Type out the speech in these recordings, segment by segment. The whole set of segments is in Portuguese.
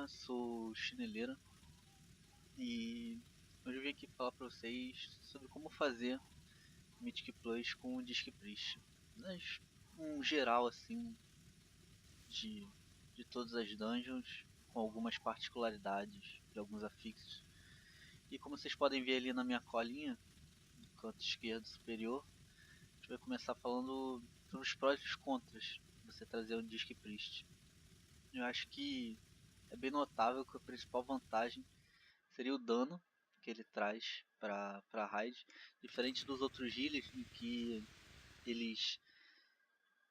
Olá, sou Chineleira e hoje eu vim aqui falar para vocês sobre como fazer Mythic Plus com o Disc Priest. Mas um geral assim de, de todas as dungeons, com algumas particularidades de alguns afixos. E como vocês podem ver ali na minha colinha, no canto esquerdo superior, a gente vai começar falando sobre os prós e os contras de você trazer um Disc Priest. Eu acho que é bem notável que a principal vantagem seria o dano que ele traz para raid, diferente dos outros healers em que eles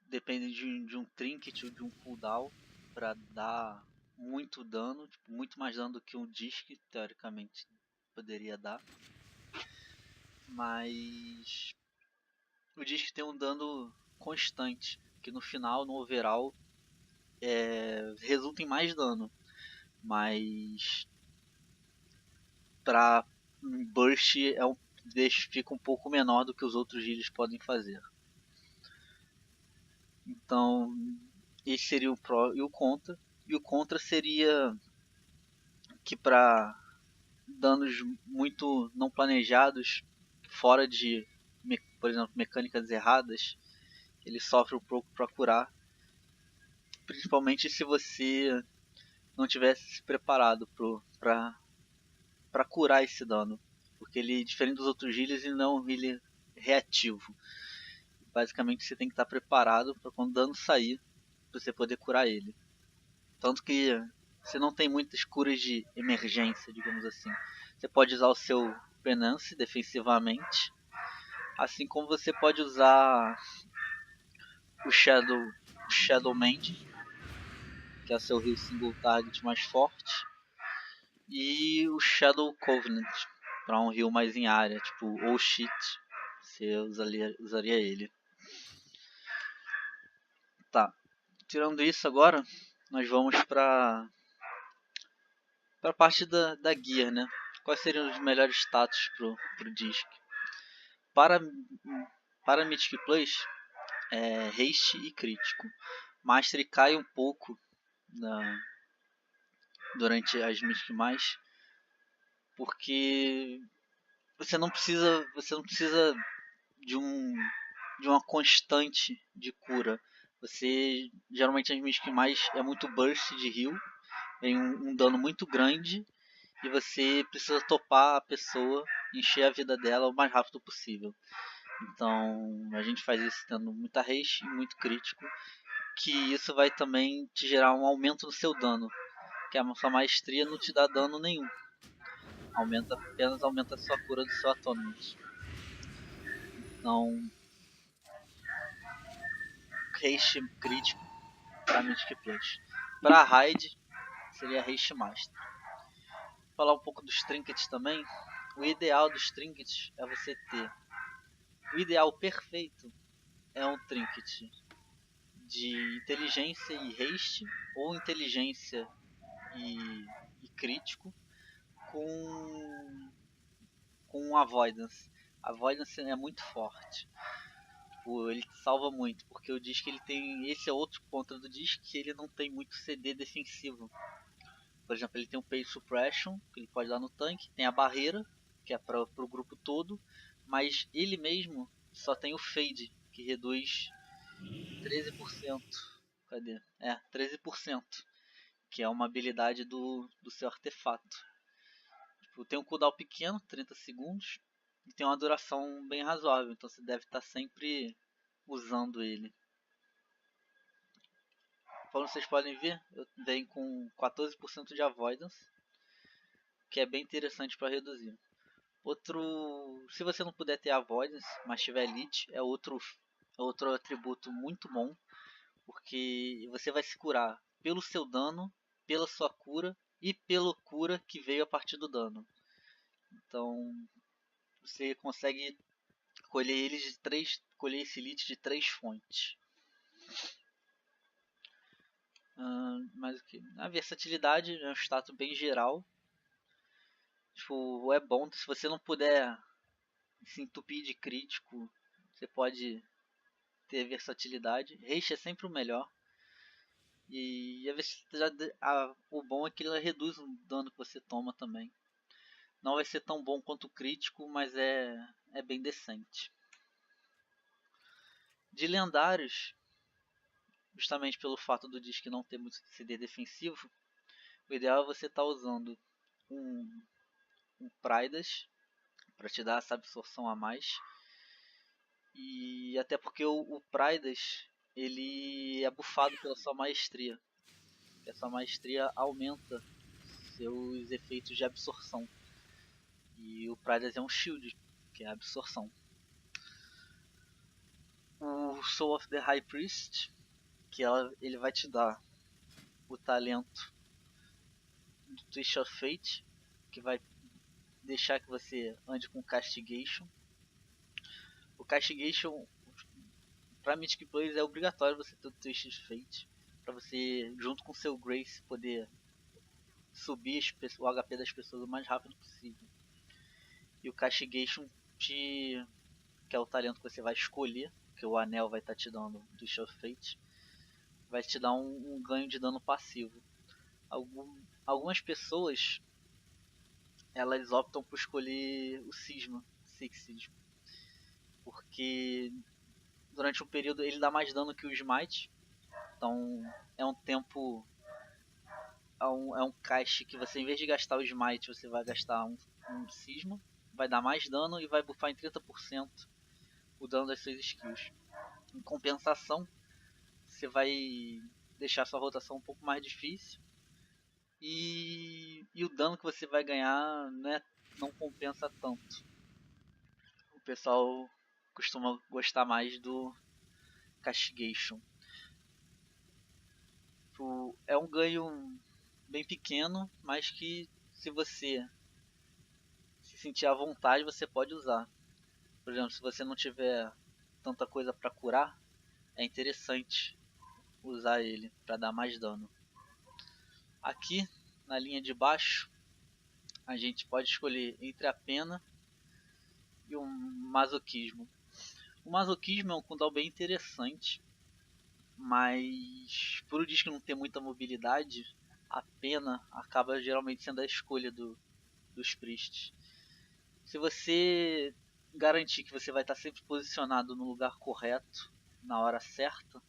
dependem de um trinket ou de um cooldown para dar muito dano, tipo, muito mais dano do que um disc teoricamente poderia dar. Mas o disc tem um dano constante, que no final, no overall, resulta em mais dano. Mas para burst fica um pouco menor do que os outros healers podem fazer. Então, esse seria o pró e o contra. E o contra seria que para danos muito não planejados, fora de, por exemplo, mecânicas erradas, ele sofre um pouco para curar. Principalmente se você não tivesse se preparado para curar esse dano. Porque ele, diferente dos outros healers, ele não é um healer reativo. Basicamente você tem que estar preparado para quando o dano sair, você poder curar ele. Tanto que você não tem muitas curas de emergência, digamos assim. Você pode usar o seu Penance defensivamente, assim como você pode usar o Shadow Mend, que é o seu heal single target mais forte, e o Shadow Covenant, para um heal mais em área, tipo Oh Shit, você usaria ele. Tá, tirando isso agora, nós vamos para a parte da gear, né? Quais seriam os melhores status pro Disc? Para, para Mythic Plus, haste e crítico. Mastery cai um pouco durante as Mythic mais, porque você não precisa de uma constante de cura. Você geralmente as Mythic mais é muito burst de heal, tem um dano muito grande e você precisa topar a pessoa, encher a vida dela o mais rápido possível. Então a gente faz isso tendo muita haste e muito crítico, que isso vai também te gerar um aumento do seu dano, que a sua maestria não te dá dano nenhum, apenas aumenta a sua cura do seu atonement. Então, haste crítico para Mythic Plus. Para raid seria haste master. Falar um pouco dos trinkets também. O ideal dos trinkets é você ter, o ideal perfeito é um trinket de inteligência e haste, ou inteligência e crítico, com avoidance. Avoidance é muito forte. Tipo, ele salva muito, porque o Disc ele tem. Esse é outro contra do Disc, que ele não tem muito CD defensivo. Por exemplo, ele tem um Page Suppression, que ele pode dar no tanque, tem a barreira, que é para o grupo todo, mas ele mesmo só tem o Fade, que reduz 13%. Cadê? 13%, que é uma habilidade do seu artefato. Tipo, tem um cooldown pequeno, 30 segundos, e tem uma duração bem razoável, então você deve estar sempre usando ele. Como vocês podem ver, eu venho com 14% de avoidance, que é bem interessante para reduzir. Se você não puder ter avoidance, mas tiver elite, é outro atributo muito bom, porque você vai se curar pelo seu dano, pela sua cura e pela cura que veio a partir do dano. Então você consegue colher esse elite de 3 fontes. Mas a versatilidade é um status bem geral. Tipo, é bom se você não puder se entupir de crítico, você pode ter versatilidade. Haste é sempre o melhor. E às vezes o bom é que ele reduz o dano que você toma também. Não vai ser tão bom quanto o crítico, mas é bem decente. De lendários, justamente pelo fato do disco não ter muito CD defensivo, o ideal é você estar usando um Prydas para te dar essa absorção a mais. E até porque o Prydas ele é bufado pela sua maestria. E a sua maestria aumenta seus efeitos de absorção. E o Prydas é um shield, que é a absorção. O Soul of the High Priest, que ele vai te dar o talento do Twist of Fate, que vai deixar que você ande com Castigation. O Castigation, para Mythic Players, é obrigatório você ter o Twist of Fate, para você, junto com seu Grace, poder subir o HP das pessoas o mais rápido possível. E o Castigation, que é o talento que você vai escolher, que o anel vai estar te dando do Twist of Fate, vai te dar um ganho de dano passivo. Algumas pessoas elas optam por escolher o Cisma, Six Cisma, porque durante um período ele dá mais dano que o Smite, então é um tempo, é um cast que você, em vez de gastar o Smite, você vai gastar um Cisma, vai dar mais dano e vai buffar em 30% o dano das suas skills. Em compensação, você vai deixar sua rotação um pouco mais difícil e o dano que você vai ganhar não compensa tanto. O pessoal costuma gostar mais do Castigation. É um ganho bem pequeno, mas que se você se sentir à vontade, você pode usar. Por exemplo, se você não tiver tanta coisa para curar, é interessante usar ele para dar mais dano. Aqui na linha de baixo, a gente pode escolher entre a pena e o masoquismo. O masoquismo é um cooldown bem interessante, mas por o disco não ter muita mobilidade, a pena acaba geralmente sendo a escolha dos priests. Se você garantir que você vai estar sempre posicionado no lugar correto, na hora certa,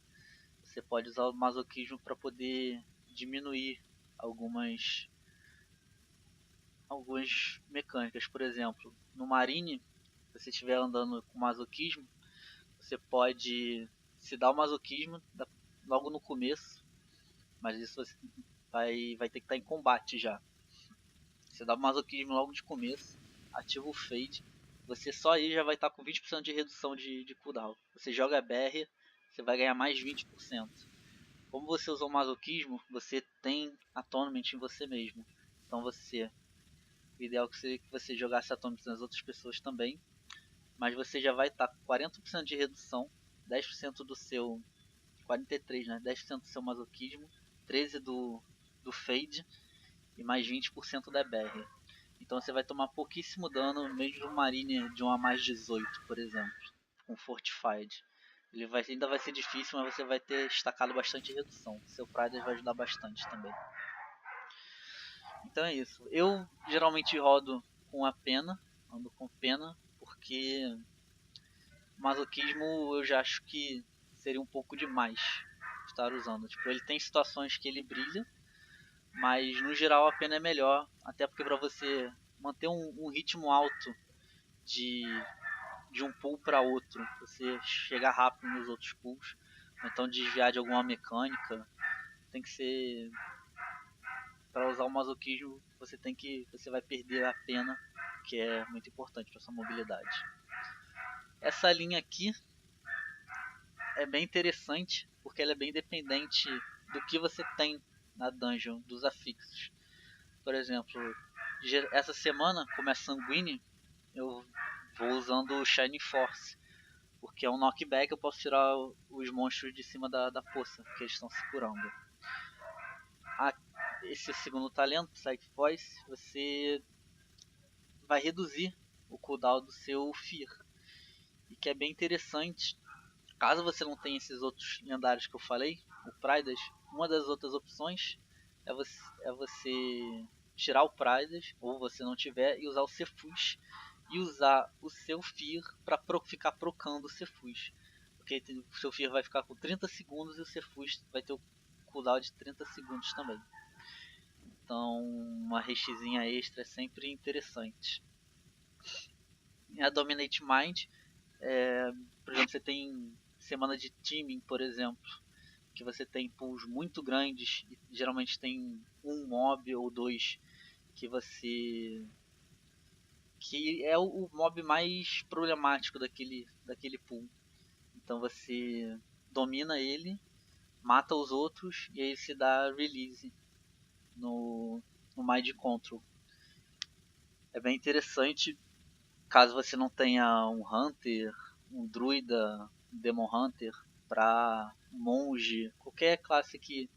você pode usar o masoquismo para poder diminuir algumas mecânicas. Por exemplo, no Marine, se você estiver andando com masoquismo, você pode se dar o masoquismo logo no começo, mas isso você vai ter que estar em combate já. Você dá o masoquismo logo de começo, ativa o Fade, você só aí já vai estar com 20% de redução de cooldown. Você joga BR, você vai ganhar mais 20%. Como você usou o masoquismo, você tem Atonement em você mesmo. Então o ideal seria que você jogasse Atonement nas outras pessoas também, mas você já vai estar com 40% de redução, 10% do seu 43, né? 10% do seu masoquismo, 13 do Fade e mais 20% da BR. Então você vai tomar pouquíssimo dano, mesmo no Marine de 1 a mais 18, por exemplo, com Fortified. Ainda vai ser difícil, mas você vai ter estacado bastante redução. Seu Pride vai ajudar bastante também. Então é isso. Eu geralmente rodo com a pena, ando com pena, porque masoquismo eu já acho que seria um pouco demais estar usando. Tipo, ele tem situações que ele brilha, mas no geral a pena é melhor, até porque para você manter um ritmo alto de um pull para outro, você chegar rápido nos outros pulls, ou então desviar de alguma mecânica, tem que ser, para usar o masoquismo você vai perder a pena, que é muito importante para sua mobilidade. Essa linha aqui é bem interessante porque ela é bem dependente do que você tem na dungeon, dos afixos. Por exemplo, essa semana, como é sanguíneo, eu vou usando o Shining Force, porque é um knockback, eu posso tirar os monstros de cima da poça que eles estão se curando. Esse segundo talento, Psychic Voice, você vai reduzir o cooldown do seu Fear, e que é bem interessante. Caso você não tenha esses outros lendários que eu falei, o Praidas, uma das outras opções é você tirar o Praidas, ou você não tiver, e usar o Cefus. E usar o seu Fear para ficar procando o Cefus. Porque o seu Fear vai ficar com 30 segundos e o Cefus vai ter o cooldown de 30 segundos também. Então uma rexinha extra é sempre interessante. A Dominate Mind, por exemplo, você tem semana de teaming, por exemplo, que você tem pools muito grandes e geralmente tem um mob ou dois que você que é o mob mais problemático daquele pool. Então você domina ele, mata os outros e aí se dá release no Mind Control. É bem interessante caso você não tenha um Hunter, um Druida, um Demon Hunter, para monge, qualquer classe que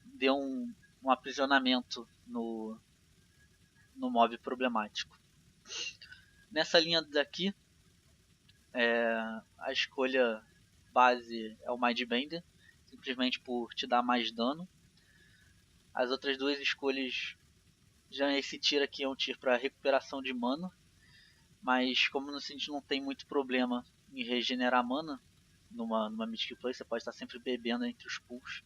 dê um aprisionamento no mob problemático. Nessa linha daqui, a escolha base é o Mindbender, simplesmente por te dar mais dano. As outras duas escolhas, já esse tiro aqui é um tiro para recuperação de mana, mas como a gente não tem muito problema em regenerar mana numa Mythic Play, você pode estar sempre bebendo entre os pools.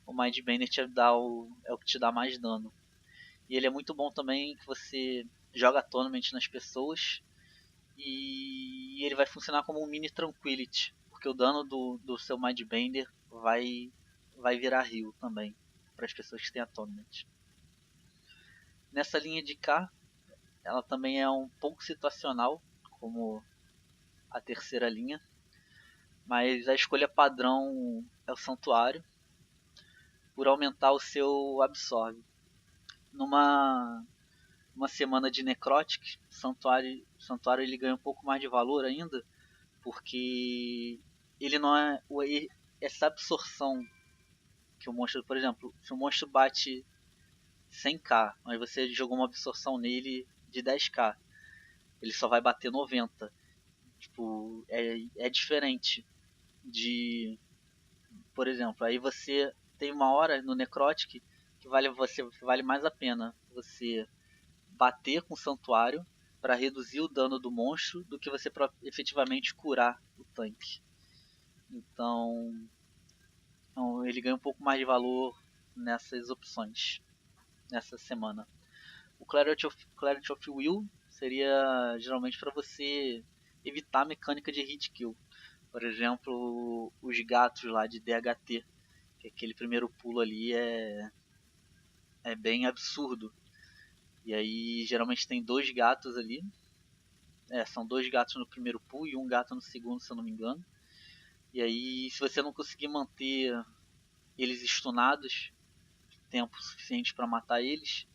O Mindbender é o que te dá mais dano. E ele é muito bom também que você joga Tournament nas pessoas e ele vai funcionar como um mini Tranquility, porque o dano do seu Mindbender vai virar heal também para as pessoas que têm a Tournament. Nessa linha de cá, ela também é um pouco situacional, como a terceira linha, mas a escolha padrão é o Santuário, por aumentar o seu Absorb. Numa semana de Necrotic, o Santuário ele ganha um pouco mais de valor ainda, porque ele não é essa absorção que o monstro, por exemplo, se o monstro bate 100k, mas você jogou uma absorção nele de 10k, ele só vai bater 90. Tipo, é diferente de, por exemplo, aí você tem uma hora no Necrotic que vale mais a pena você bater com o Santuário para reduzir o dano do monstro do que você efetivamente curar o tanque. Então ele ganha um pouco mais de valor nessas opções nessa semana. O Clarity of Will seria geralmente para você evitar a mecânica de hit kill. Por exemplo, os gatos lá de DHT, que aquele primeiro pulo ali é bem absurdo. E aí geralmente tem dois gatos ali. São dois gatos no primeiro pulo e um gato no segundo, se eu não me engano. E aí se você não conseguir manter eles stunados tempo suficiente para matar eles,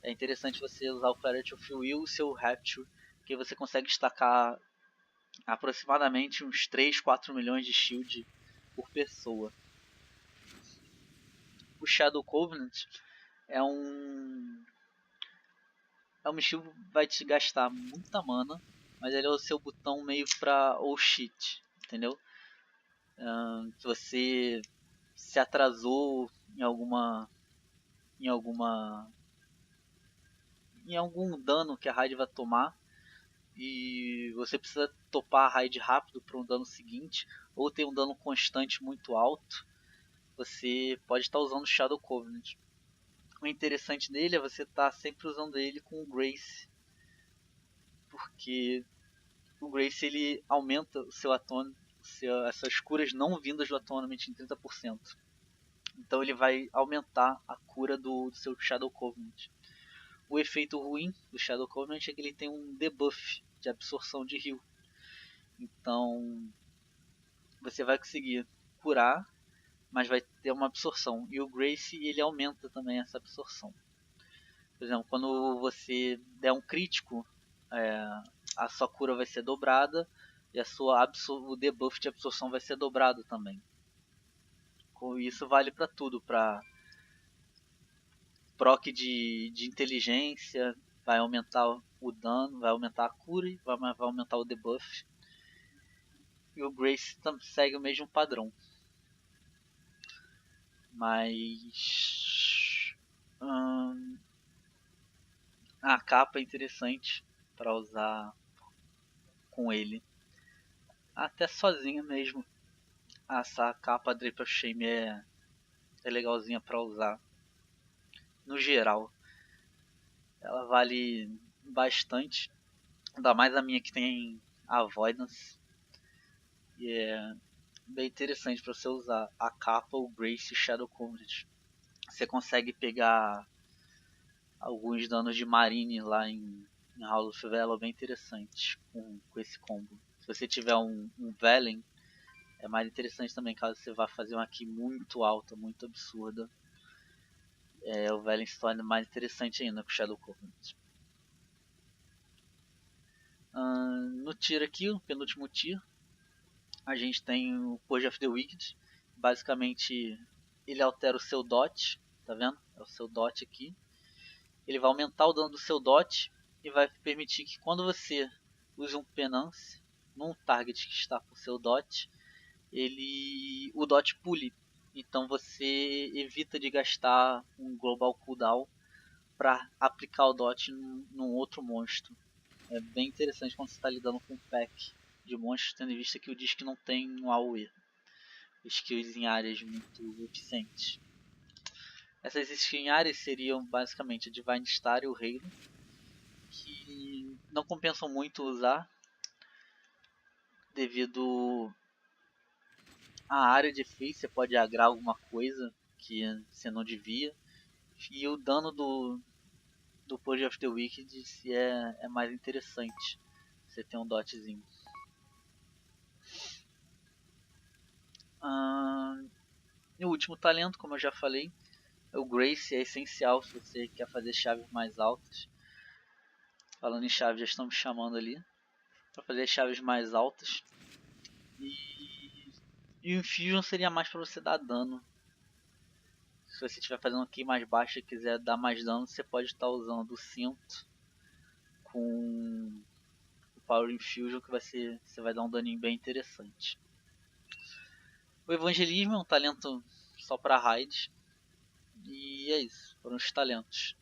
é interessante você usar o Clarity of Will e o seu Rapture, que você consegue destacar aproximadamente uns 3, 4 milhões de shield por pessoa. O Shadow Covenant é um estilo que vai te gastar muita mana, mas ele é o seu botão meio pra oh shit, entendeu? Se você se atrasou em algum dano que a raid vai tomar e você precisa topar a raid rápido para um dano seguinte, ou tem um dano constante muito alto, você pode estar usando o Shadow Covenant. O interessante dele é você estar sempre usando ele com o Grace, porque o Grace ele aumenta o seu essas curas não vindas do Atonement em 30%. Então ele vai aumentar a cura do seu Shadow Covenant. O efeito ruim do Shadow Covenant é que ele tem um debuff de absorção de heal. Então você vai conseguir curar, mas vai ter uma absorção. E o Grace ele aumenta também essa absorção. Por exemplo, quando você der um crítico, a sua cura vai ser dobrada e o debuff de absorção vai ser dobrado também. Isso vale para tudo, para proc de inteligência, vai aumentar o dano, vai aumentar a cura e vai aumentar o debuff. E o Grace segue o mesmo padrão. Mas a capa é interessante para usar com ele. Até sozinho mesmo. Essa capa Drape of Shame é legalzinha para usar. No geral, ela vale bastante. Ainda mais a minha que tem Avoidance. E é bem interessante para você usar a capa, o Grace e Shadow Coverage. Você consegue pegar alguns danos de Marine lá em Howl of Valor bem interessante com esse combo. Se você tiver um Velen, é mais interessante também caso você vá fazer uma Ki muito alta, muito absurda. O Velen se torna mais interessante ainda com o Shadow Covenant. No tier aqui, o penúltimo tier, a gente tem o Purge of the Wicked. Basicamente, ele altera o seu dot, tá vendo? É o seu dot aqui. Ele vai aumentar o dano do seu dot e vai permitir que quando você use um Penance num target que está com seu dot, o dot pule. Então você evita de gastar um global cooldown para aplicar o dot num outro monstro. É bem interessante quando você está lidando com um pack de monstros, tendo em vista que o disc não tem um AoE, skills em áreas muito eficientes. Essas skills em áreas seriam basicamente a Divine Star e o Halo, que não compensam muito usar devido à área de efeito. Você pode agrar alguma coisa que você não devia, e o dano do Purge of the Wicked é mais interessante. Você tem um dotzinho. E o último talento, como eu já falei, é o Grace. É essencial se você quer fazer chaves mais altas. Falando em chaves, já estão me chamando ali para fazer chaves mais altas. E o Infusion seria mais para você dar dano. Se você estiver fazendo aqui mais baixo e quiser dar mais dano, você pode estar usando o cinto com o Power Infusion, que você vai dar um daninho bem interessante. O Evangelismo é um talento só para raids. E é isso, foram os talentos.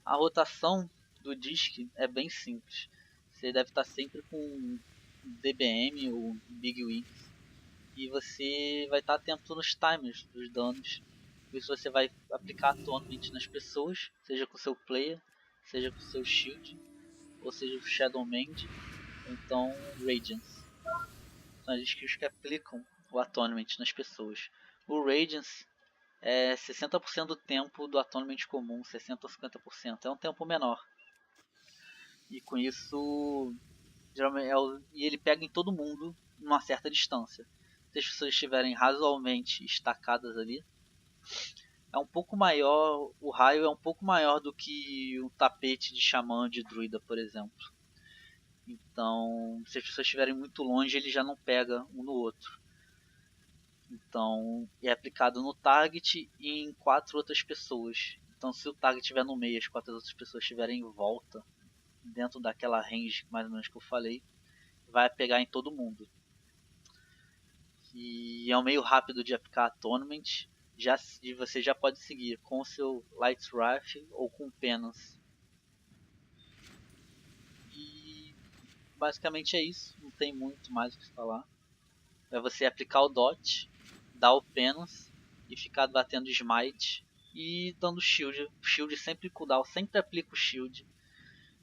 A rotação do disc é bem simples. Você deve estar sempre com DBM ou Big Wings. E você vai estar atento nos timers dos danos. Por isso você vai aplicar atualmente nas pessoas, seja com seu player, seja com seu shield, ou seja com Shadow Mend, ou então Radiance. São as skills que aplicam o Atonement nas pessoas. O Radiance é 60% do tempo do Atonement comum, 60 ou 50%. É um tempo menor. E com isso, geralmente e ele pega em todo mundo numa certa distância. Se as pessoas estiverem razoavelmente estacadas ali, é um pouco maior, o raio é um pouco maior do que um tapete de xamã de druida, por exemplo. Então, se as pessoas estiverem muito longe, ele já não pega um no outro. Então, é aplicado no target e em 4 outras pessoas. Então, se o target estiver no meio e as 4 outras pessoas estiverem em volta, dentro daquela range mais ou menos que eu falei, vai pegar em todo mundo. E é um meio rápido de aplicar Atonement. Você já pode seguir com o seu Light Wrath ou com Penance. E basicamente é isso, não tem muito mais o que falar. É você aplicar o Dot, dar o Penance e ficar batendo Smite e dando Shield. Shield sempre cooldown, sempre aplica o Shield.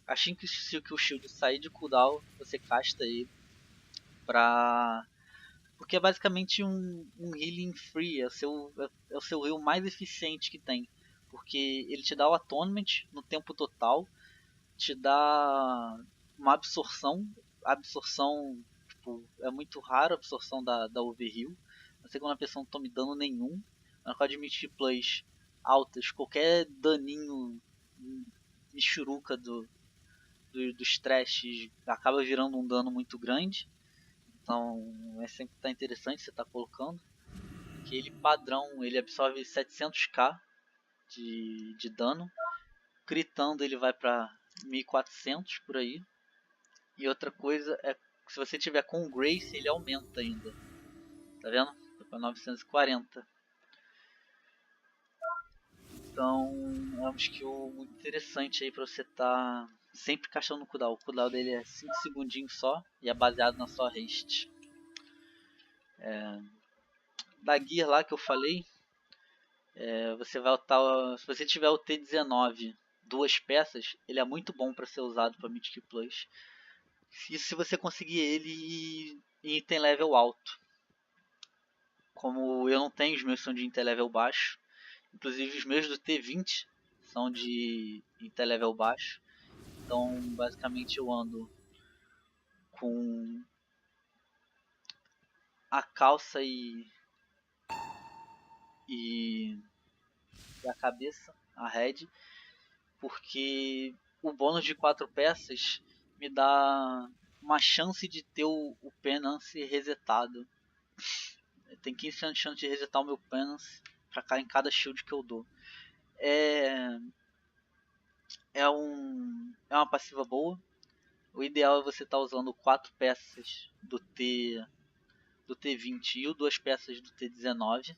Assim que o Shield sair de cooldown, você casta ele pra... Porque é basicamente um healing free, é o seu heal mais eficiente que tem. Porque ele te dá o Atonement no tempo total, te dá uma absorção, tipo, é muito raro a absorção da overheal. Não sei quando a pessoa não tome dano nenhum. Na hora de multiplays altas, qualquer daninho michuruca dos trashes acaba virando um dano muito grande. Então é sempre tá interessante você tá colocando. Que ele padrão, ele absorve 700k de dano. Critando ele vai para 1400 por aí. E outra coisa é que se você tiver com o Grace, ele aumenta ainda. Tá vendo? Foi para 940. Então é uma skill muito interessante aí pra você estar sempre caixando no cooldown. O cooldown dele é 5 segundinhos só e é baseado na sua haste. Da gear lá que eu falei, você vai ultar, se você tiver o T19 duas peças, ele é muito bom para ser usado para Mythic Plus. Isso se você conseguir ele em item level alto. Como eu não tenho, os meus são de item level baixo. Inclusive os meus do T20 são de item level baixo. Então basicamente eu ando com a calça e a cabeça, a head, porque o bônus de 4 peças me dá uma chance de ter o Penance resetado. Tem 15% de chance de resetar o meu Penance pra cá em cada shield que eu dou. É uma passiva boa. O ideal é você estar usando 4 peças do T20 e 2 peças do T19.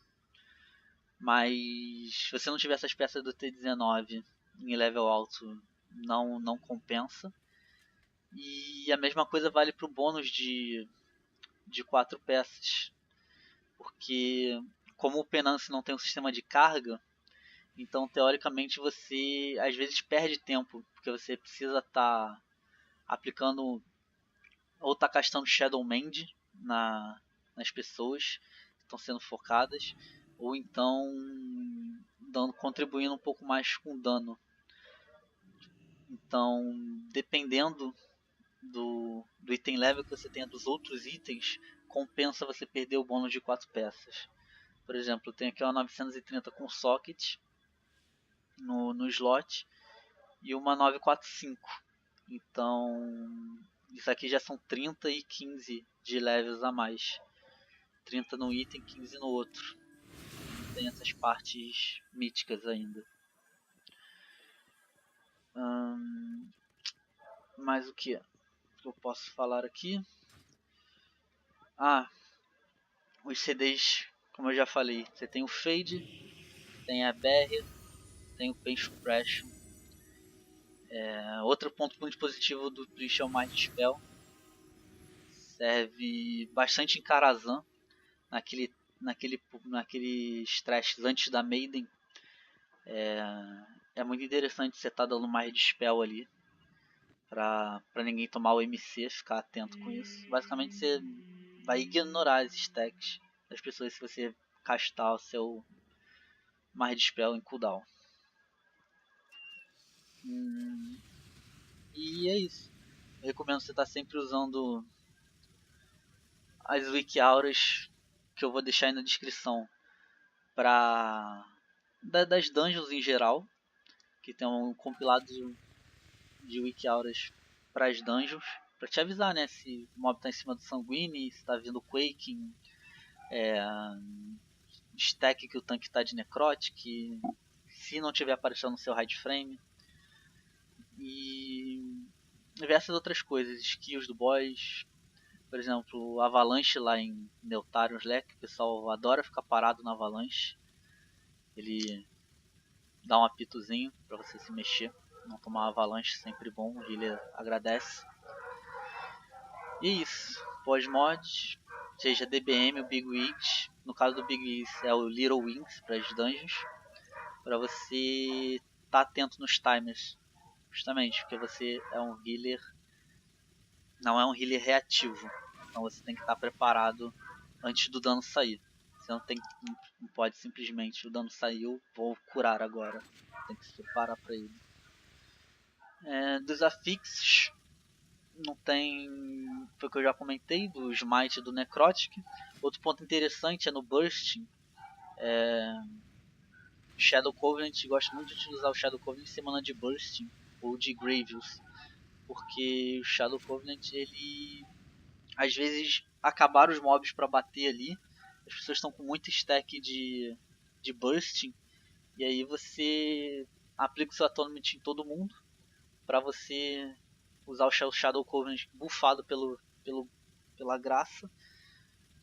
Mas se você não tiver essas peças do T19 em level alto, não compensa. E a mesma coisa vale para o bônus de 4 peças. Porque como o Penance não tem um sistema de carga, então teoricamente você às vezes perde tempo. Porque você precisa estar aplicando ou tá castando Shadow Mend nas pessoas que estão sendo focadas, ou então contribuindo um pouco mais com dano. Então, dependendo do item level que você tenha dos outros itens, compensa você perder o bônus de 4 peças. Por exemplo, eu tenho aqui uma 930 com socket no slot e uma 945. Então, isso aqui já são 30 e 15 de levels a mais. 30 no item, 15 no outro. Não tem essas partes míticas ainda. Mais o que eu posso falar aqui? Os CDs, como eu já falei, você tem o Fade, tem a BR, tem o Pain Suppression. Outro ponto muito positivo do Priest é o Mind Spell. Serve bastante em Karazhan, naqueles trashes antes da Maiden. É muito interessante você estar dando mais de spell ali pra ninguém tomar o MC, ficar atento com isso. Basicamente você vai ignorar as stacks das pessoas se você castar o seu mais de spell em cooldown. E é isso. Eu recomendo você estar sempre usando as wiki auras que eu vou deixar aí na descrição das dungeons em geral, que tem um compilado de wiki auras para as dungeons, para te avisar, né, se o mob tá em cima do Sanguine, se tá vindo Quaking, stack que o tanque tá de Necrotic, se não tiver aparecendo no seu hide frame, e diversas outras coisas, skills do boss. Por exemplo, Avalanche lá em Neltarion Slack, o pessoal adora ficar parado na Avalanche. Ele dá um apitozinho para você se mexer, não tomar Avalanche, sempre bom, o healer agradece. E isso, pós-mods, seja DBM ou Big Wigs. No caso do Big Wigs é o Little Wings para as dungeons, para você estar atento nos timers, justamente porque você é um healer, não é um healer reativo, então você tem que estar preparado antes do dano sair. Você não pode simplesmente, o dano saiu, vou curar agora, tem que se preparar para ele. Dos afixos, não tem, foi o que eu já comentei, do Smite e do Necrotic. Outro ponto interessante é no Bursting. Shadow Covenant, gosto muito de utilizar o Shadow Covenant em semana de Bursting ou de Gravius, porque o Shadow Covenant, ele às vezes acabaram os mobs para bater ali, as pessoas estão com muito stack de Bursting, e aí você aplica o seu Atonement em todo mundo para você usar o Shadow Covenant buffado pela graça,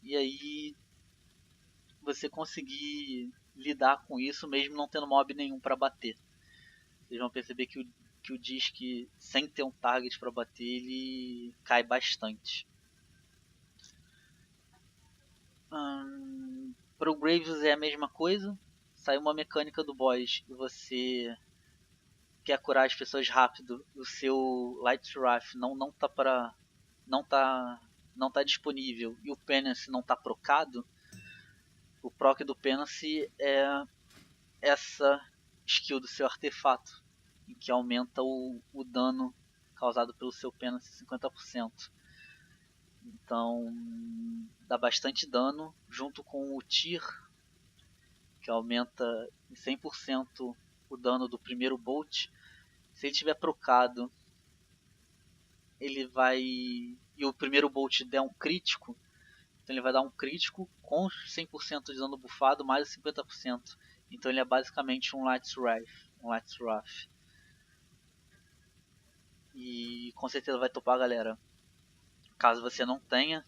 e aí você conseguir lidar com isso mesmo não tendo mob nenhum para bater. Vocês vão perceber que o Disc, sem ter um target para bater, ele cai bastante. Para o Graves é a mesma coisa. Sai uma mecânica do boss e você quer curar as pessoas rápido, o seu Light Wrath não tá disponível e o Penance não tá procado. O proc do Penance é essa skill do seu artefato, em que aumenta o dano causado pelo seu Penance 50%. Então dá bastante dano, junto com o Tear, que aumenta em 100% o dano do primeiro Bolt. Se ele tiver procado, ele vai... e o primeiro Bolt der um crítico, então ele vai dar um crítico com 100% de dano bufado mais 50%. Então ele é basicamente um Light Wrath. E com certeza vai topar, galera. Caso você não tenha,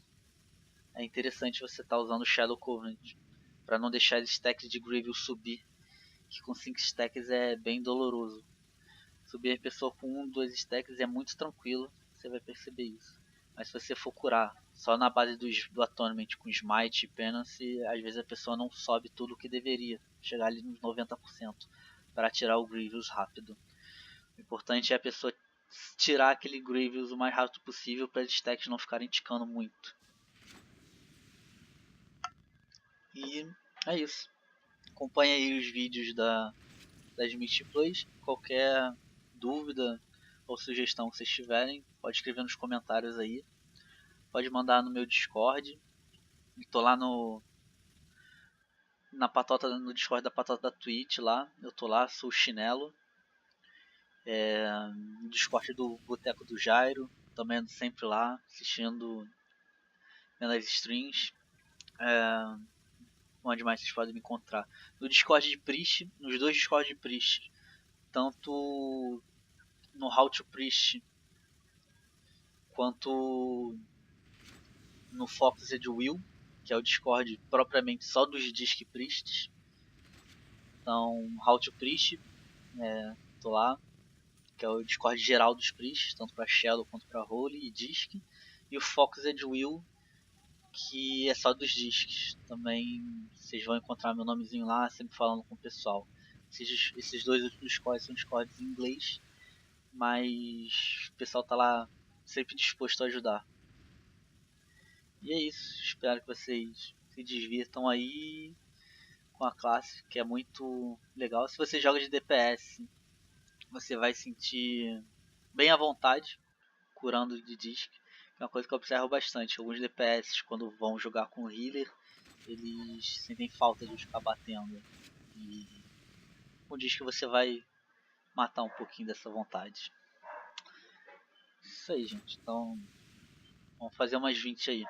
é interessante você estar usando o Shadow Covenant para não deixar os stacks de Gravel subir, que com 5 stacks é bem doloroso. Subir a pessoa com 1, 2 stacks é muito tranquilo, você vai perceber isso. Mas se você for curar só na base do Atonement com Smite e Penance, às vezes a pessoa não sobe tudo o que deveria, chegar ali nos 90% para tirar o Grievous rápido. O importante é a pessoa tirar aquele Grievous o mais rápido possível para os stacks não ficarem ticando muito. E é isso. Acompanhe aí os vídeos das multiplays. Qualquer dúvida ou sugestão que vocês tiverem, pode escrever nos comentários aí. Pode mandar no meu Discord. Tô lá no Discord da Patota da Twitch lá. Eu tô lá, sou o Chinelo. No Discord do Boteco do Jairo. Também ando sempre lá, assistindo, vendo as streams. Onde mais vocês podem me encontrar? No Discord de Priest, nos dois Discord de Priest. Tanto no How to Priest quanto no Foxed Will, que é o Discord propriamente só dos Disc Priests. Então, How to Priest, tô lá, que é o Discord geral dos Priests, tanto para Shadow quanto para Holy e Disc. E o Foxed Will, que é só dos discs. Também vocês vão encontrar meu nomezinho lá, sempre falando com o pessoal. Esses dois últimos Discords são Discords em inglês, mas o pessoal tá lá sempre disposto a ajudar. E é isso, espero que vocês se divirtam aí com a classe, que é muito legal. Se você joga de DPS, você vai sentir bem à vontade curando de disc, que é uma coisa que eu observo bastante. Alguns DPS, quando vão jogar com healer, eles sentem falta de ficar batendo. E com disc você vai matar um pouquinho dessa vontade. Isso aí, gente. Então, vamos fazer umas 20 aí.